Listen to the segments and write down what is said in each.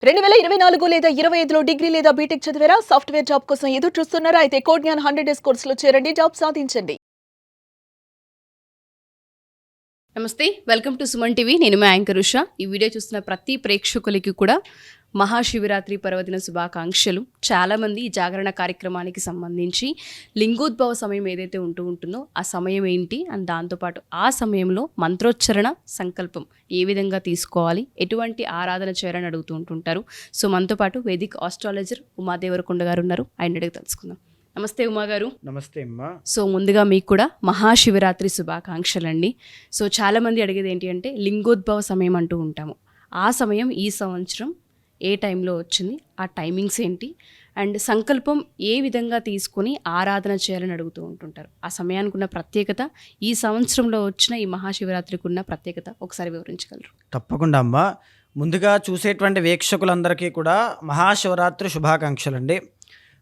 2024 లేదా 25లో డిగ్రీ లేదా బీటెక్ చదివారా? సాఫ్ట్‌వేర్ జాబ్ కోసం ఎదురు చూస్తున్నారా? అయితే కోడ్ జ్ఞాన్ 100 డేస్ కోర్సులో చేరండి. జాబ్ సాధించండి. నమస్తే, వెల్కమ్ టు సుమన్ టీవీ. నేను మీ యాంకర్ ఉషా. ఈ వీడియో చూస్తున్న ప్రతి ప్రేక్షకులకి కూడా మహాశివరాత్రి పర్వదిన శుభాకాంక్షలు. చాలామంది ఈ జాగరణ కార్యక్రమానికి సంబంధించి లింగోద్భవ సమయం ఏదైతే ఉంటుందో ఆ సమయం ఏంటి అండ్ దాంతోపాటు ఆ సమయంలో మంత్రోచ్చరణ సంకల్పం ఏ విధంగా తీసుకోవాలి, ఎటువంటి ఆరాధన చేయాలని అడుగుతూ ఉంటుంటారు. సో మనతో పాటు వేదిక్ ఆస్ట్రాలజర్ ఉమాదేవరకొండ గారు ఉన్నారు. ఆయన అడిగి తెలుసుకుందాం. నమస్తే ఉమా గారు. నమస్తే అమ్మా. సో ముందుగా మీకు కూడా మహాశివరాత్రి శుభాకాంక్షలండి. సో చాలామంది అడిగేది ఏంటి అంటే లింగోద్భవ సమయం అంటూ ఉంటాము. ఆ సమయం ఈ సంవత్సరం ఏ టైంలో వచ్చింది, ఆ టైమింగ్స్ ఏంటి, అండ్ సంకల్పం ఏ విధంగా తీసుకొని ఆరాధన చేయాలని అడుగుతూ ఉంటుంటారు. ఆ సమయానికి ఉన్న ప్రత్యేకత, ఈ సంవత్సరంలో వచ్చిన ఈ మహాశివరాత్రికి ఉన్న ప్రత్యేకత ఒకసారి వివరించగలరు? తప్పకుండా అమ్మా. ముందుగా చూసేటువంటి వీక్షకులందరికీ కూడా మహాశివరాత్రి శుభాకాంక్షలండి.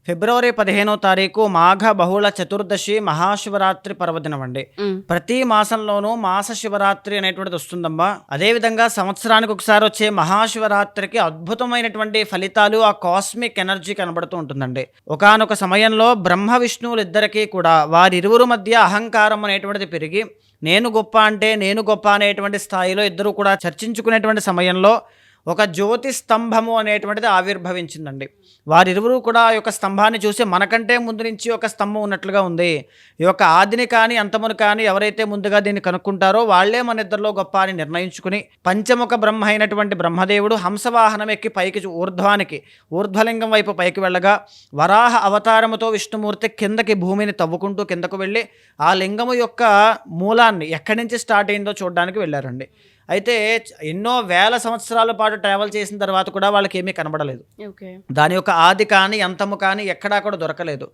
ఫిబ్రవరి 15వ తారీఖు మాఘ బహుళ చతుర్దశి మహాశివరాత్రి పర్వదినం అండి. ప్రతి మాసంలోనూ మాస శివరాత్రి అనేటువంటిది వస్తుందమ్మా. అదేవిధంగా సంవత్సరానికి ఒకసారి వచ్చే మహాశివరాత్రికి అద్భుతమైనటువంటి ఫలితాలు, ఆ కాస్మిక్ ఎనర్జీ కనబడుతూ ఉంటుందండి. ఒకానొక సమయంలో బ్రహ్మ విష్ణువులు ఇద్దరికీ కూడా వారిరువురు మధ్య అహంకారం అనేటువంటిది పెరిగి నేను గొప్ప అంటే నేను గొప్ప అనేటువంటి స్థాయిలో ఇద్దరు కూడా చర్చించుకునేటువంటి సమయంలో ఒక జ్యోతి స్తంభము అనేటువంటిది ఆవిర్భవించిందండి. వారిరువురు కూడా ఆ యొక్క స్తంభాన్ని చూసి మనకంటే ముందు నుంచి ఒక స్తంభం ఉన్నట్లుగా ఉంది, ఈ యొక్క ఆదిని కానీ అంతమును కానీ ఎవరైతే ముందుగా దీన్ని కనుక్కుంటారో వాళ్లే మన ఇద్దరిలో గొప్ప అని నిర్ణయించుకుని పంచముఖ బ్రహ్మ అయినటువంటి బ్రహ్మదేవుడు హంసవాహనం ఎక్కి పైకి ఊర్ధ్వలింగం వైపు పైకి వెళ్ళగా వరాహ అవతారముతో విష్ణుమూర్తి కిందకి భూమిని తవ్వుకుంటూ కిందకు వెళ్ళి ఆ లింగము యొక్క మూలాన్ని ఎక్కడి నుంచి స్టార్ట్ అయిందో చూడడానికి వెళ్ళారండి. అయితే ఎన్నో వేల సంవత్సరాల పాటు ట్రావెల్ చేసిన తర్వాత కూడా వాళ్ళకి ఏమీ కనబడలేదు. దాని యొక్క ఆది కానీ అంతము కానీ ఎక్కడా కూడా దొరకలేదు.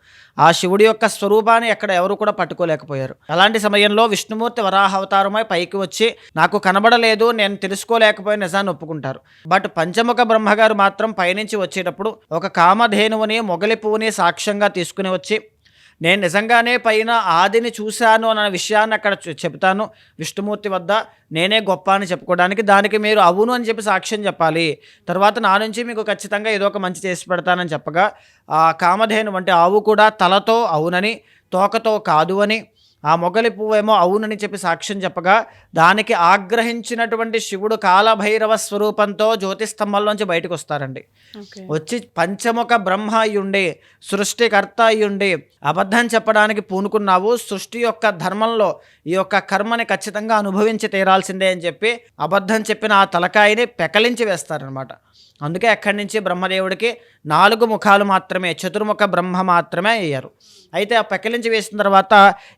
ఆ శివుడి యొక్క స్వరూపాన్ని ఎక్కడ ఎవరు కూడా పట్టుకోలేకపోయారు. అలాంటి సమయంలో విష్ణుమూర్తి వరాహ అవతారమై పైకి వచ్చి నాకు కనబడలేదు, నేను తెలుసుకోలేకపోయిన నిజాన్ని ఒప్పుకుంటారు. బట్ పంచముఖ బ్రహ్మగారు మాత్రం పైనుంచి వచ్చేటప్పుడు ఒక కామధేనువుని మొగలి పువ్వుని సాక్ష్యంగా తీసుకుని వచ్చి నేను నిజంగానే పైన ఆదిని చూశాను అన్న విషయాన్ని అక్కడ చెప్తాను విష్ణుమూర్తి వద్ద, నేనే గొప్ప అని చెప్పుకోవడానికి, దానికి మీరు అవును అని చెప్పి సాక్ష్యం చెప్పాలి, తర్వాత నా నుంచి మీకు ఖచ్చితంగా ఏదో ఒక మంచి చేసి పెడతానని చెప్పగా ఆ కామధేను అంటే ఆవు కూడా తలతో అవునని, తోకతో కాదు అని, ఆ మొగలి పువ్వేమో అవునని చెప్పి సాక్ష్యం చెప్పగా దానికి ఆగ్రహించినటువంటి శివుడు కాలభైరవ స్వరూపంతో జ్యోతిస్తంభంలోంచి బయటకు వస్తారండి. వచ్చి పంచముఖ బ్రహ్మ అయ్యుండి, సృష్టికర్త అయ్యుండి అబద్ధం చెప్పడానికి పూనుకున్నావు, సృష్టి యొక్క ధర్మంలో ఈ యొక్క కర్మని ఖచ్చితంగా అనుభవించి తీరాల్సిందే అని చెప్పి అబద్ధం చెప్పిన ఆ తలకాయని పెకలించి వేస్తారనమాట. అందుకే అక్కడి నుంచి బ్రహ్మదేవుడికి 4 ముఖాలు మాత్రమే, చతుర్ముఖ బ్రహ్మ మాత్రమే అయ్యారు. అయితే ఆ పెకలించి వేసిన తర్వాత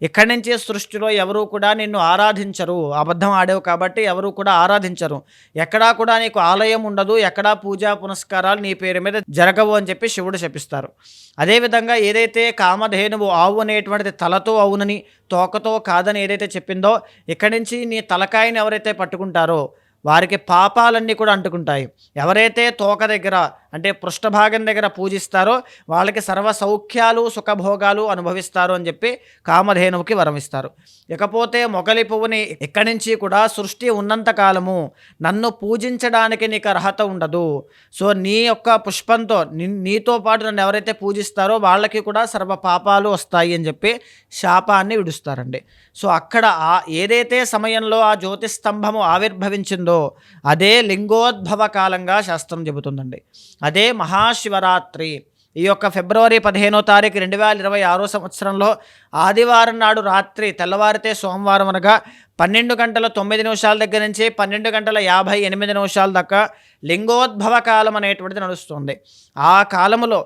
ఇక్కడి నుంచి సృష్టిలో ఎవరూ కూడా నిన్ను ఆరాధించరు, అబద్ధం ఆడేవు కాబట్టి ఎవరూ కూడా ఆరాధించరు, ఎక్కడా కూడా నీకు ఆలయం ఉండదు, ఎక్కడా పూజా పునస్కారాలు నీ పేరు మీద జరగవు అని చెప్పి శివుడు శపిస్తారు. అదేవిధంగా ఏదైతే కామధేనువు ఆవు అనేటువంటిది తలతో అవునని, తోకతో కాదని ఏదైతే చెప్పిందో ఇక్కడి నుంచి నీ తలకాయని ఎవరైతే పట్టుకుంటారో వారికి పాపాలన్నీ కూడా అంటుకుంటాయి. ఎవరైతే తోక దగ్గర అంటే పృష్ఠభాగం దగ్గర పూజిస్తారో వాళ్ళకి సర్వ సౌఖ్యాలు సుఖభోగాలు అనుభవిస్తారు అని చెప్పి కామధేనువుకి వరం ఇస్తారు. ఇకపోతే మొగలి పువ్వుని ఇక్కడి నుంచి కూడా సృష్టి ఉన్నంత కాలము నన్ను పూజించడానికి నీకు అర్హత ఉండదు, సో నీ యొక్క పుష్పంతో నీతో పాటు నన్ను ఎవరైతే పూజిస్తారో వాళ్ళకి కూడా సర్వ పాపాలు వస్తాయి అని చెప్పి శాపాన్ని విడుస్తారండి. సో అక్కడ ఏదైతే సమయంలో ఆ జ్యోతిస్తంభము ఆవిర్భవించిందో అదే లింగోద్భవ కాలంగా శాస్త్రం చెబుతుందండి. అదే మహాశివరాత్రి. ఈ యొక్క ఫిబ్రవరి 15వ తారీఖు 2026 సంవత్సరంలో ఆదివారం నాడు రాత్రి తెల్లవారితే సోమవారం అనగా 12:09 దగ్గర నుంచి 12:58 దాకా లింగోద్భవ కాలం అనేటువంటిది నడుస్తుంది. ఆ కాలములో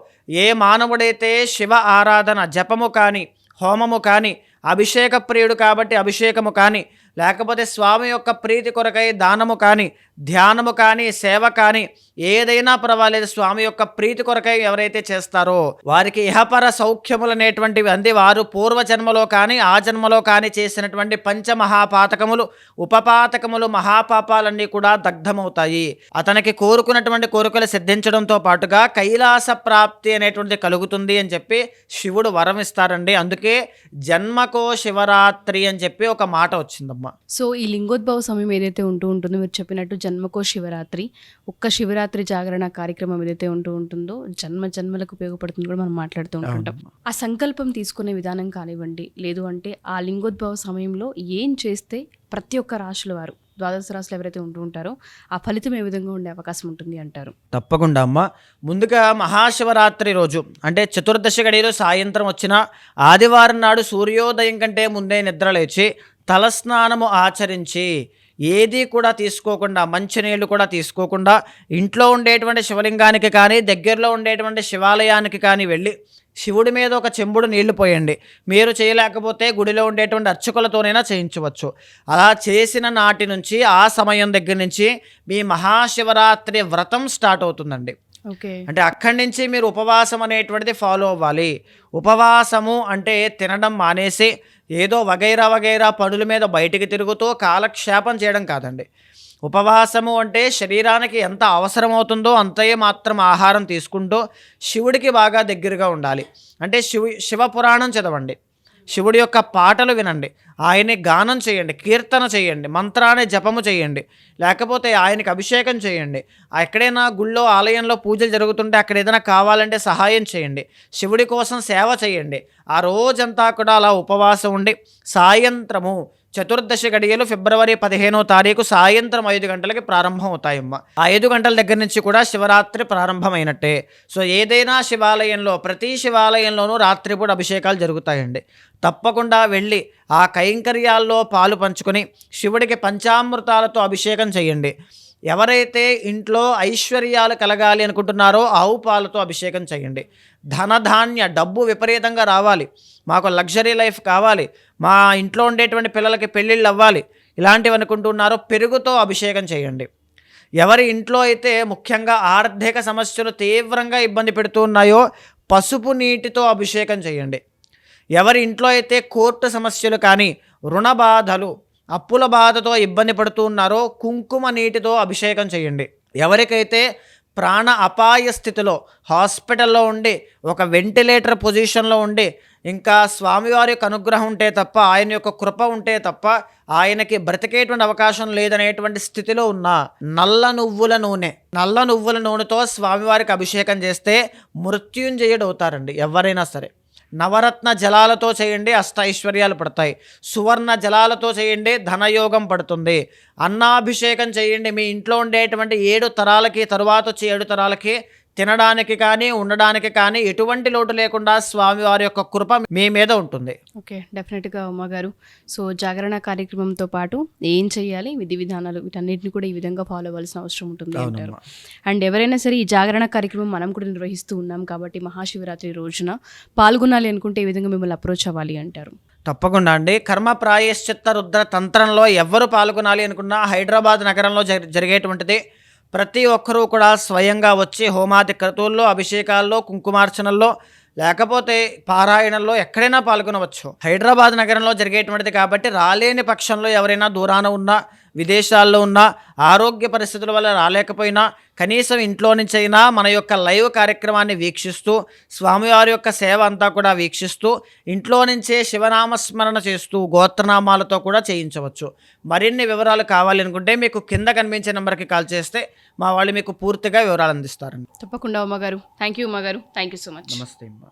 ఏ మానవుడైతే శివ ఆరాధన జపము కానీ, హోమము కానీ, అభిషేక ప్రియుడు కాబట్టి అభిషేకము కానీ, లేకపోతే స్వామి యొక్క ప్రీతి కొరకై దానము కానీ, ధ్యానము కానీ, సేవ కానీ ఏదైనా పర్వాలేదు, స్వామి యొక్క ప్రీతి కొరకై ఎవరైతే చేస్తారో వారికి ఇహపర సౌఖ్యములు అనేటువంటివి అంది. వారు పూర్వజన్మలో కానీ ఆ జన్మలో కానీ చేసినటువంటి పంచమహాపాతకములు, ఉపపాతకములు, మహాపాపాలన్నీ కూడా దగ్ధమవుతాయి. అతనికి కోరుకున్నటువంటి కోరికలు సిద్ధించడంతో పాటుగా కైలాస ప్రాప్తి అనేటువంటిది కలుగుతుంది అని చెప్పి శివుడు వరం ఇస్తారండి. అందుకే జన్మకో శివరాత్రి అని చెప్పి ఒక మాట వచ్చిందమ్మా. అవునమ్మా. సో ఈ లింగోద్భవ సమయం ఏదైతే ఉంటుందో మీరు చెప్పినట్టు జన్మకో శివరాత్రి, ఒక్క శివరాత్రి జాగరణ కార్యక్రమం ఏదైతే ఉంటుందో జన్మలకు ఉపయోగపడుతుంది కూడా మనం మాట్లాడుతూ ఉంటుంటాం. ఆ సంకల్పం తీసుకునే విధానం కానివ్వండి, లేదు అంటే ఆ లింగోద్భవ సమయంలో ఏం చేస్తే ప్రతి ఒక్క రాశుల వారు, ద్వాదశ రాశులు ఎవరైతే ఉంటారో ఆ ఫలితం ఏ విధంగా ఉండే అవకాశం ఉంటుంది అంటారు? తప్పకుండా అమ్మ. ముందుగా మహాశివరాత్రి రోజు అంటే చతుర్దశి గడియలు సాయంత్రం వచ్చిన ఆదివారం నాడు సూర్యోదయం కంటే ముందే నిద్రలేచి తలస్నానము ఆచరించి ఏది కూడా తీసుకోకుండా, మంచినీళ్ళు కూడా తీసుకోకుండా ఇంట్లో ఉండేటువంటి శివలింగానికి కానీ దగ్గరలో ఉండేటువంటి శివాలయానికి కానీ వెళ్ళి శివుడి మీద ఒక చెంబుడు నీళ్లు పోయండి. మీరు చేయలేకపోతే గుడిలో ఉండేటువంటి అర్చకులతోనైనా చేయించవచ్చు. అలా చేసిన నాటి నుంచి ఆ సమయం దగ్గర నుంచి మీ మహాశివరాత్రి వ్రతం స్టార్ట్ అవుతుందండి. ఓకే. అంటే అక్కడి నుంచి మీరు ఉపవాసం అనేటువంటిది ఫాలో అవ్వాలి. ఉపవాసము అంటే తినడం మానేసి ఏదో వగైరా పనుల మీద బయటికి తిరుగుతూ కాలక్షేపం చేయడం కాదండి. ఉపవాసము అంటే శరీరానికి ఎంత అవసరమవుతుందో అంతే మాత్రం ఆహారం తీసుకుంటూ శివుడికి బాగా దగ్గరగా ఉండాలి. అంటే శివ పురాణం చదవండి, శివుడి యొక్క పాటలు వినండి, ఆయన్ని గానం చేయండి, కీర్తన చేయండి, మంత్రాన్ని జపము చేయండి, లేకపోతే ఆయనకి అభిషేకం చేయండి. ఎక్కడైనా గుళ్ళో ఆలయంలో పూజలు జరుగుతుంటే అక్కడ ఏదైనా కావాలంటే సహాయం చేయండి, శివుడి కోసం సేవ చేయండి. ఆ రోజంతా కూడా అలా ఉపవాసం ఉండి సాయంత్రము చతుర్దశి గడియలు ఫిబ్రవరి 15వ తారీఖు సాయంత్రం 5 గంటలకి ప్రారంభం అవుతాయమ్మ. ఆ 5 గంటల దగ్గర నుంచి కూడా శివరాత్రి ప్రారంభమైనట్టే. సో ఏదైనా శివాలయంలో, ప్రతి శివాలయంలోనూ రాత్రిపూట అభిషేకాలు జరుగుతాయండి. తప్పకుండా వెళ్ళి ఆ కైంకర్యాల్లో పాలు పంచుకొని శివుడికి పంచామృతాలతో అభిషేకం చేయండి. ఎవరైతే ఇంట్లో ఐశ్వర్యాలు కలగాలి అనుకుంటున్నారో ఆవు పాలతో అభిషేకం చేయండి. ధనధాన్య డబ్బు విపరీతంగా రావాలి, మాకు లగ్జరీ లైఫ్ కావాలి, మా ఇంట్లో ఉండేటువంటి పిల్లలకి పెళ్ళిళ్ళు అవ్వాలి, ఇలాంటివి అనుకుంటున్నారో పెరుగుతో అభిషేకం చేయండి. ఎవరి ఇంట్లో అయితే ముఖ్యంగా ఆర్థిక సమస్యలు తీవ్రంగా ఇబ్బంది పెడుతూ ఉన్నాయో పసుపు నీటితో అభిషేకం చేయండి. ఎవరి ఇంట్లో అయితే కోర్టు సమస్యలు కానీ, రుణ బాధలు, అప్పుల బాధతో ఇబ్బంది పడుతూ ఉన్నారో కుంకుమ నీటితో అభిషేకం చేయండి. ఎవరికైతే ప్రాణ అపాయ స్థితిలో హాస్పిటల్లో ఉండి ఒక వెంటిలేటర్ పొజిషన్లో ఉండి ఇంకా స్వామివారి యొక్క అనుగ్రహం ఉంటే తప్ప, ఆయన యొక్క కృప ఉంటే తప్ప ఆయనకి బ్రతికేటువంటి అవకాశం లేదనేటువంటి స్థితిలో ఉన్న నల్ల నువ్వుల నూనెతో స్వామివారికి అభిషేకం చేస్తే మృత్యుంజయుడు అవుతారండి ఎవరైనా సరే. నవరత్న జలాలతో చేయండి, అష్టైశ్వర్యాలు పడతాయి. సువర్ణ జలాలతో చేయండి, ధనయోగం పడుతుంది. అన్నాభిషేకం చేయండి. మీ ఇంట్లో ఉండేటువంటి 7 తరాలకి, తరువాత వచ్చే 7 తరాలకి తినడానికి కానీ ఉండడానికి కానీ ఎటువంటి లోటు లేకుండా స్వామివారి యొక్క కృప మీ మీద ఉంటుంది. ఓకే, డెఫినెట్గా అమ్మగారు. సో జాగరణ కార్యక్రమంతో పాటు ఏం చేయాలి, విధి విధానాలు, వీటన్నిటిని కూడా ఈ విధంగా ఫాలో అవ్వాల్సిన అవసరం ఉంటుంది అంటారు. అండ్ ఎవరైనా సరే ఈ జాగరణ కార్యక్రమం మనం కూడా నిర్వహిస్తూ ఉన్నాం కాబట్టి మహాశివరాత్రి రోజున పాల్గొనాలి అనుకుంటే ఈ విధంగా మిమ్మల్ని అప్రోచ్ అవ్వాలి అంటారు? తప్పకుండా అండి. కర్మ ప్రాయశ్చిత్త రుద్ర తంత్రంలో ఎవరు పాల్గొనాలి అనుకున్నా హైదరాబాద్ నగరంలో జరిగేటువంటిది. ప్రతి ఒక్కరూ కూడా స్వయంగా వచ్చి హోమాది క్రతువుల్లో, అభిషేకాల్లో, కుంకుమార్చనల్లో, లేకపోతే పారాయణంలో ఎక్కడైనా పాల్గొనవచ్చు. హైదరాబాద్ నగరంలో జరిగేటువంటిది కాబట్టి రాలేని పక్షంలో ఎవరైనా దూరాన ఉన్నా, విదేశాల్లో ఉన్నా, ఆరోగ్య పరిస్థితుల వల్ల రాలేకపోయినా కనీసం ఇంట్లో నుంచి అయినా మన యొక్క లైవ్ కార్యక్రమాన్ని వీక్షిస్తూ స్వామివారి యొక్క సేవ అంతా కూడా వీక్షిస్తూ ఇంట్లో నుంచే శివనామస్మరణ చేస్తూ గోత్రనామాలతో కూడా చేయించవచ్చు. మరిన్ని వివరాలు కావాలి అనుకుంటే మీకు కింద కనిపించే నెంబర్కి కాల్ చేస్తే మా వాళ్ళు మీకు పూర్తిగా వివరాలు అందిస్తారండి. తప్పకుండా అమ్మగారు. థ్యాంక్ యూ అమ్మగారు. Thank you so much. నమస్తే అమ్మ.